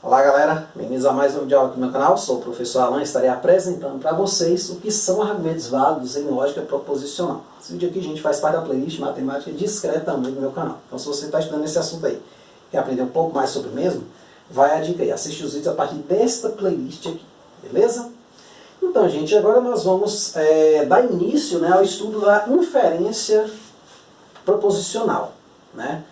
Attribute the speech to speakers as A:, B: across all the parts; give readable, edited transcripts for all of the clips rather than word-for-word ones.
A: Olá galera, bem-vindos a mais um vídeo aqui no meu canal. Sou o professor Alan e estarei apresentando para vocês o que são argumentos válidos em lógica proposicional. Esse vídeo aqui a gente faz parte da playlist Matemática Discretamente no meu canal. Então se você está estudando esse assunto aí, quer aprender um pouco mais sobre o mesmo, vai a dica aí, assiste os vídeos a partir desta playlist aqui, beleza? Então gente, agora nós vamos dar início, ao estudo da inferência proposicional, né?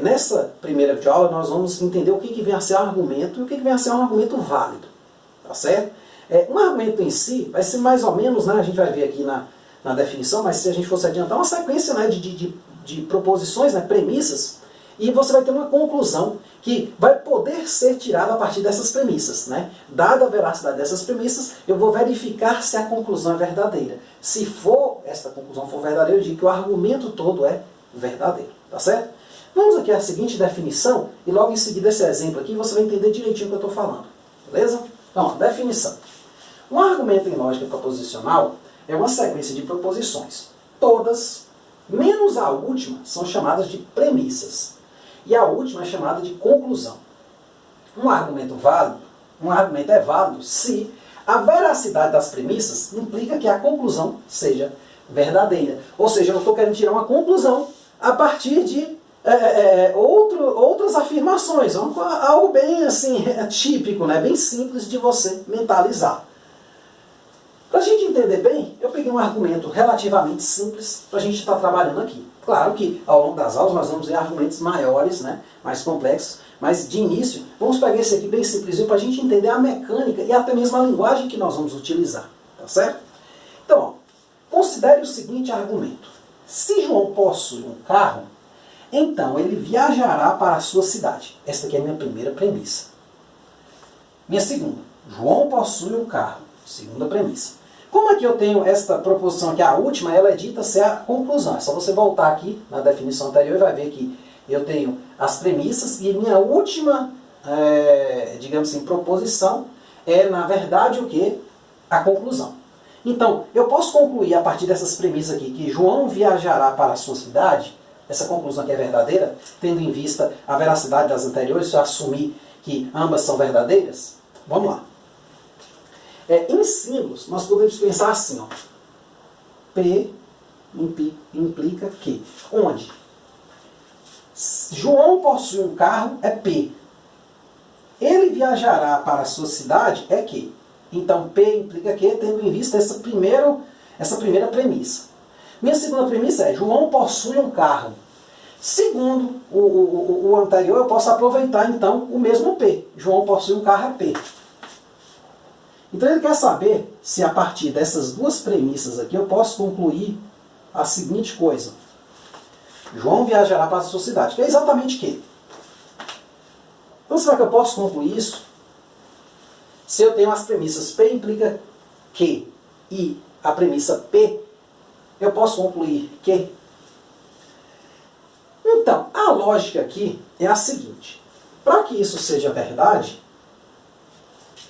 A: Nessa primeira videoaula nós vamos entender o que vem a ser argumento e o que vem a ser um argumento válido, tá certo? Um argumento em si vai ser mais ou menos, a gente vai ver aqui na definição, mas se a gente fosse adiantar, uma sequência de proposições, premissas, e você vai ter uma conclusão que vai poder ser tirada a partir dessas premissas, Dada a veracidade dessas premissas, eu vou verificar se a conclusão é verdadeira. Se essa conclusão for verdadeira, eu digo que o argumento todo é verdadeiro. Tá certo? Vamos aqui à seguinte definição, e logo em seguida esse exemplo aqui você vai entender direitinho o que eu estou falando. Beleza? Então, definição. Um argumento em lógica proposicional é uma sequência de proposições. Todas, menos a última, são chamadas de premissas. E a última é chamada de conclusão. Um argumento é válido se a veracidade das premissas implica que a conclusão seja verdadeira. Ou seja, eu estou querendo tirar uma conclusão a partir de outras afirmações. Algo bem assim, típico, bem simples de você mentalizar. Para a gente entender bem, eu peguei um argumento relativamente simples para a gente estar trabalhando aqui. Claro que ao longo das aulas nós vamos ver argumentos maiores, mais complexos, mas de início vamos pegar esse aqui bem simplesinho para a gente entender a mecânica e até mesmo a linguagem que nós vamos utilizar. Tá certo? Então, considere o seguinte argumento. Se João possui um carro, então ele viajará para a sua cidade. Esta aqui é a minha primeira premissa. Minha segunda. João possui um carro. Segunda premissa. Como aqui eu tenho esta proposição aqui, a última, ela é dita ser a conclusão. É só você voltar aqui na definição anterior e vai ver que eu tenho as premissas e minha última, digamos assim, proposição é, na verdade, o quê? A conclusão. Então, eu posso concluir a partir dessas premissas aqui que João viajará para a sua cidade, essa conclusão aqui é verdadeira, tendo em vista a veracidade das anteriores, se eu assumir que ambas são verdadeiras? Vamos lá. Em símbolos, nós podemos pensar assim, P implica que, onde João possui um carro é P. Ele viajará para a sua cidade é que. Então, P implica que, tendo em vista essa primeira premissa. Minha segunda premissa é, João possui um carro. Segundo o anterior, eu posso aproveitar, então, o mesmo P. João possui um carro é P. Então, ele quer saber se, a partir dessas duas premissas aqui, eu posso concluir a seguinte coisa. João viajará para a sua cidade, que é exatamente o quê? Então, será que eu posso concluir isso? Se eu tenho as premissas P implica que e a premissa P, eu posso concluir que? Então, a lógica aqui é a seguinte. Para que isso seja verdade,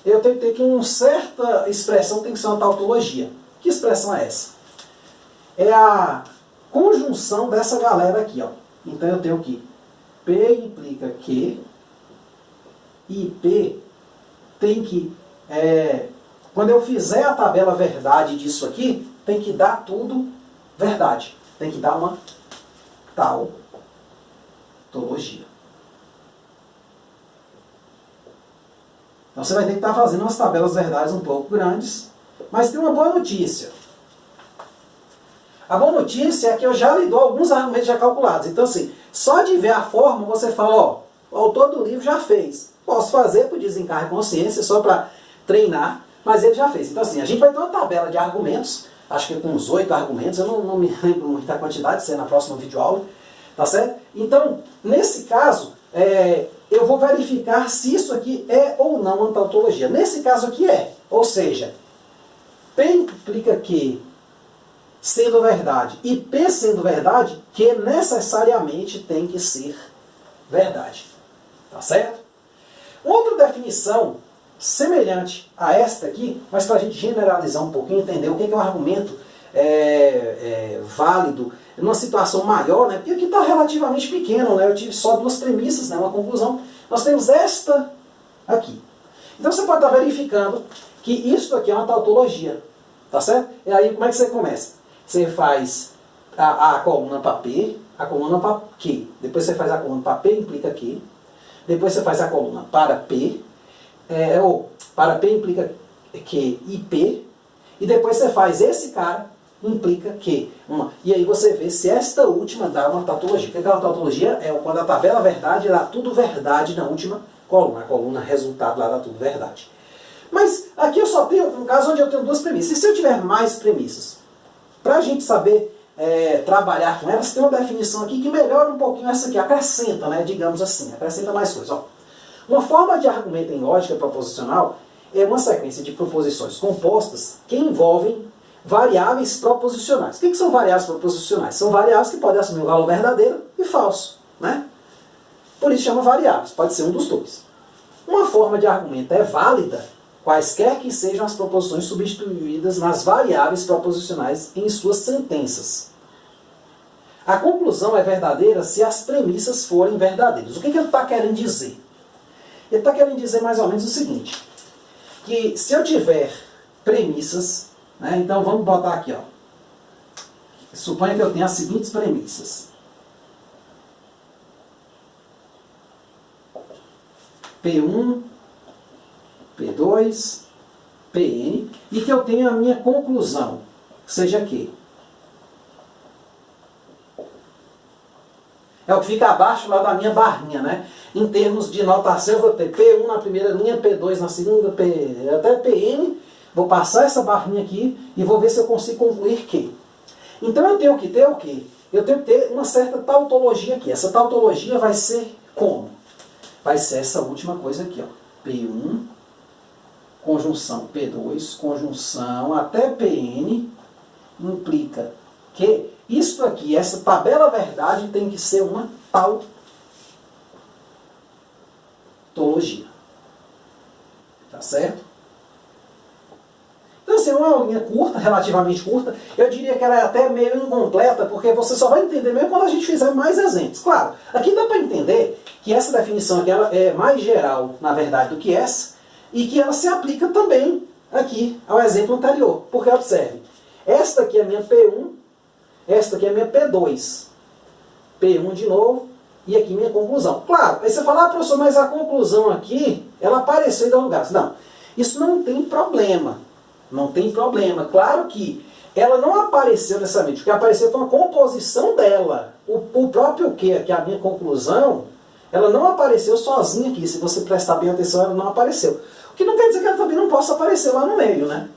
A: eu tenho que ter que uma certa expressão tem que ser uma tautologia. Que expressão é essa? É a conjunção dessa galera aqui. Então eu tenho que P implica que e P tem que, quando eu fizer a tabela verdade disso aqui, tem que dar tudo verdade. Tem que dar uma tautologia. Então você vai ter que estar fazendo umas tabelas verdades um pouco grandes, mas tem uma boa notícia. A boa notícia é que eu já lhe dou alguns argumentos já calculados. Então assim, só de ver a forma você fala, o autor do livro já fez. Posso fazer por desencargo de consciência, só para treinar, mas ele já fez. Então assim, a gente vai ter uma tabela de argumentos, acho que com uns 8 argumentos, eu não me lembro muito da quantidade, isso é na próxima videoaula, tá certo? Então, nesse caso, eu vou verificar se isso aqui é ou não uma tautologia. Nesse caso aqui é, ou seja, P implica que, sendo verdade, e P sendo verdade, que necessariamente tem que ser verdade. Tá certo? Outra definição semelhante a esta aqui, mas para a gente generalizar um pouquinho, entender o que é um argumento válido numa situação maior, né? Porque aqui está relativamente pequeno, né? Eu tive só duas premissas, né? Uma conclusão. Nós temos esta aqui. Então você pode estar verificando que isso aqui é uma tautologia, tá certo? E aí como é que você começa? Você faz a coluna para P, a coluna para Q. Depois você faz a coluna para P, implica Q. Depois você faz a coluna para P, ou para P implica Q e P. E depois você faz esse cara, implica Q. E aí você vê se esta última dá uma tautologia. O que é uma tautologia? É quando a tabela verdade dá tudo verdade na última coluna. A coluna resultado lá dá tudo verdade. Mas aqui eu só tenho um caso onde eu tenho duas premissas. E se eu tiver mais premissas? Para a gente saber trabalhar com elas, tem uma definição aqui que melhora um pouquinho essa aqui, acrescenta, né, digamos assim, acrescenta mais coisas. Ó. Uma forma de argumento em lógica proposicional é uma sequência de proposições compostas que envolvem variáveis proposicionais. O que são variáveis proposicionais? São variáveis que podem assumir um valor verdadeiro e falso, né? Por isso chama variáveis, pode ser um dos dois. Uma forma de argumento é válida quaisquer que sejam as proposições substituídas nas variáveis proposicionais em suas sentenças. A conclusão é verdadeira se as premissas forem verdadeiras. O que ele está querendo dizer? Ele está querendo dizer mais ou menos o seguinte, que se eu tiver premissas, né, então vamos botar aqui, ó, suponha que eu tenha as seguintes premissas. P1, P2, Pn, e que eu tenha a minha conclusão, seja que é o que fica abaixo lá da minha barrinha, né? Em termos de notação, eu vou ter P1 na primeira linha, P2 na segunda, até Pn, vou passar essa barrinha aqui e vou ver se eu consigo concluir que. Então eu tenho que ter o quê? Eu tenho que ter uma certa tautologia aqui. Essa tautologia vai ser como? Vai ser essa última coisa aqui, ó. P1, conjunção P2, conjunção até Pn, implica que isto aqui, essa tabela verdade, tem que ser uma tautologia. Tá certo? Então, assim, é uma linha curta, relativamente curta. Eu diria que ela é até meio incompleta, porque você só vai entender mesmo quando a gente fizer mais exemplos. Claro, aqui dá para entender que essa definição aqui ela é mais geral, na verdade, do que essa, e que ela se aplica também aqui ao exemplo anterior. Porque, observe, esta aqui é a minha P1, esta aqui é a minha P2. P1 de novo, e aqui minha conclusão. Claro, aí você fala, professor, mas a conclusão aqui, ela apareceu em dois lugares. Não, isso não tem problema. Não tem problema. Claro que ela não apareceu necessariamente. O que apareceu foi uma composição dela. O próprio que é a minha conclusão, ela não apareceu sozinha aqui. Se você prestar bem atenção, ela não apareceu. O que não quer dizer que ela também não possa aparecer lá no meio, né?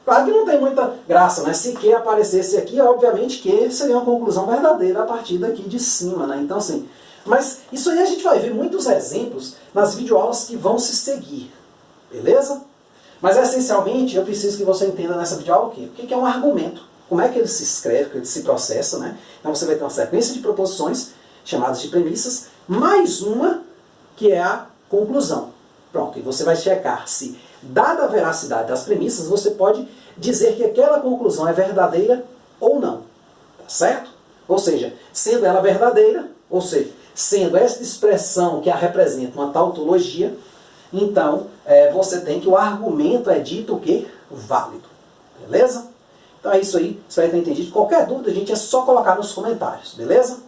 A: Claro que não tem muita graça, né? Se que aparecesse aqui, obviamente que seria uma conclusão verdadeira a partir daqui de cima, né? Então, assim, mas isso aí a gente vai ver muitos exemplos nas videoaulas que vão se seguir, beleza? Mas, essencialmente, eu preciso que você entenda nessa videoaula o quê? O que é um argumento? Como é que ele se escreve, que ele se processa, né? Então você vai ter uma sequência de proposições, chamadas de premissas, mais uma que é a conclusão. Pronto, e você vai checar se, dada a veracidade das premissas, você pode dizer que aquela conclusão é verdadeira ou não. Tá certo? Ou seja, sendo ela verdadeira, ou seja, sendo esta expressão que a representa uma tautologia, então você tem que o argumento é dito o quê? Válido. Beleza? Então é isso aí. Espero ter entendido. Qualquer dúvida, gente, é só colocar nos comentários. Beleza?